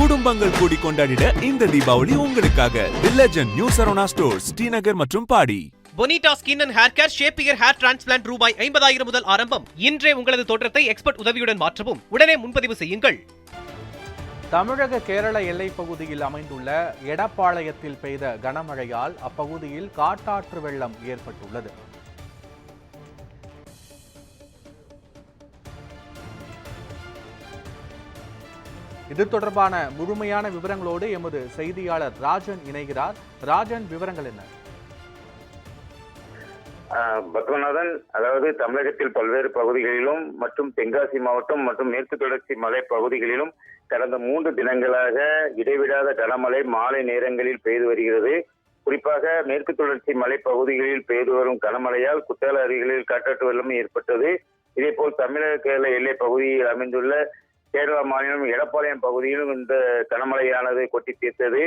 குடும்பங்கள் கூடி கொண்டாடிட இந்த தீபாவளி உங்களுக்காக the legend new Saravana stores Srinagar மற்றும் Padi. Bonita skin and hair care ஷேப்பியர் ஹேர் டிரான்ஸ்பிளான்ட் ரூபாய் 50,000 முதல் ஆரம்பம். இன்றே உங்களது தோற்றத்தை எக்ஸ்பர்ட் உதவியுடன் மாற்றவும். உடனே முன்பதிவு செய்யுங்கள். தமிழக கேரள எல்லைப் பகுதியில் அமைந்துள்ள எடப்பாளையத்தில் பெய்த கனமழையால் அப்பகுதியில் காட்டாற்று வெள்ளம் ஏற்பட்டுள்ளது. இது தொடர்பான முழுமையான விவரங்களோடு எமது செய்தியாளர் ராஜன் இணைகிறார். ராஜன், விவரங்கள் என்ன? பத்மநாதன், அதாவது தமிழகத்தில் பல்வேறு பகுதிகளிலும் மற்றும் தென்காசி மாவட்டம் மற்றும் மேற்கு தொடர்ச்சி மலை பகுதிகளிலும் கடந்த 3 தினங்களாக இடைவிடாத கனமழை மாலை நேரங்களில் பெய்து வருகிறது. குறிப்பாக மேற்கு தொடர்ச்சி மலை பகுதிகளில் பெய்து வரும் கனமழையால் குற்றால அருவிகளில் காட்டாற்று வெள்ளம் ஏற்பட்டது. இதேபோல் தமிழக கேரள எல்லை பகுதியில் அமைந்துள்ள கேரளா மாநிலம் எடப்பாளையம் பகுதியிலும் இந்த கனமழையானது கொட்டி தீர்த்தது.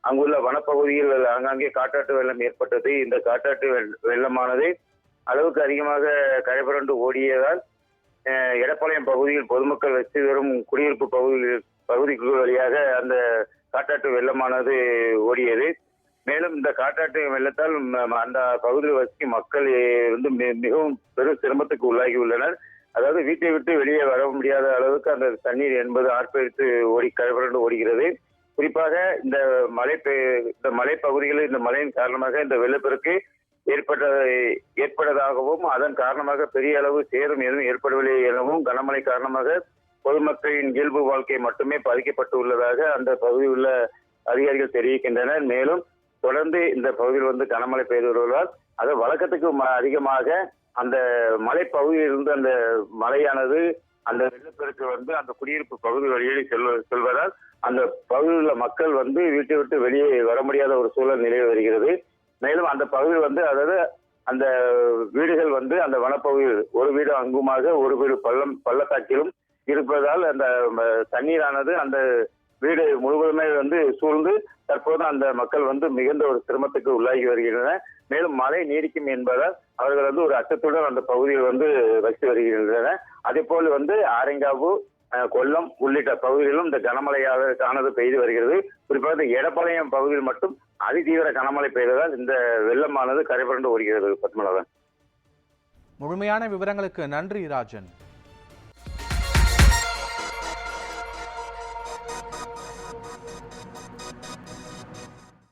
அங்குள்ள வனப்பகுதியில் ஆங்காங்கே காட்டாற்று வெள்ளம் ஏற்பட்டது. இந்த காட்டாற்று வெள்ளமானது அளவுக்கு அதிகமாக கரைபுரண்டு ஓடியதால் எடப்பாளையம் பகுதியில் பொதுமக்கள் வசித்து வரும் குடியிருப்பு பகுதிகள் வழியாக அந்த காட்டாற்று வெள்ளமானது ஓடியது. மேலும் இந்த காட்டாற்று வெள்ளத்தால் அந்த பகுதியில் வசிக்கும் மக்கள் மிகவும் பெரும் சிரமத்துக்கு உள்ளாகி உள்ளனர். அதாவது வீட்டை விட்டு வெளியே வர முடியாத அளவுக்கு அந்த தண்ணீர் என்பது ஆர்ப்பரித்து கரைபுரண்டு ஓடுகிறது. குறிப்பாக இந்த மலைப்பகுதிகளில் இந்த மழையின் காரணமாக இந்த வெள்ளப்பெருக்கு ஏற்பட்டதாகவும் அதன் காரணமாக பெரிய அளவு சேதம் எதுவும் ஏற்படவில்லை எனவும் கனமழை காரணமாக பொதுமக்களின் இயல்பு வாழ்க்கை மட்டுமே பாதிக்கப்பட்டு உள்ளதாக அந்த பகுதியில் உள்ள அதிகாரிகள் தெரிவிக்கின்றனர். மேலும் தொடர்ந்து இந்த பகுதியில் கனமழை பெய்து வருவதால் அது வழக்கத்துக்கு அதிகமாக அந்த மலைப்பகுதியிலிருந்து அந்த மழையானது அந்த வெள்ளப்பெருக்கு அந்த குடியிருப்பு பகுதி வழியே செல்வதால் அந்த பகுதியில் உள்ள மக்கள் வீட்டை விட்டு வெளியே வர முடியாத ஒரு சூழல் நிலவி வருகிறது. மேலும் அந்த பகுதியில் அதாவது அந்த வீடுகள் அந்த வனப்பகுதியில் ஒரு வீடு அங்குமாக ஒரு வீடு பள்ளத்தாக்கிலும் இருப்பதால் அந்த தண்ணீரானது அந்த வீடு முழுவதுமே சூழ்ந்து தற்போது அந்த மக்கள் மிகுந்த ஒரு சிரமத்துக்கு உள்ளாகி வருகின்றனர். மேலும் மழை நீடிக்கும் என்பதால் அவர்கள் ஒரு அச்சத்துடன் அந்த பகுதியில் வசித்து வருகின்றனர். அதே போல் ஆரங்காவு, கொல்லம் உள்ளிட்ட பகுதிகளிலும் இந்த கனமழையானது பெய்து வருகிறது. குறிப்பாக எடப்பாளையம் பகுதியில் மட்டும் அதிதீவிர கனமழை பெய்ததால் இந்த வெள்ளமானது கரைபுரண்டு ஓடுகிறது. பத்மநாதன், முழுமையான விவரங்களுக்கு நன்றி ராஜன்.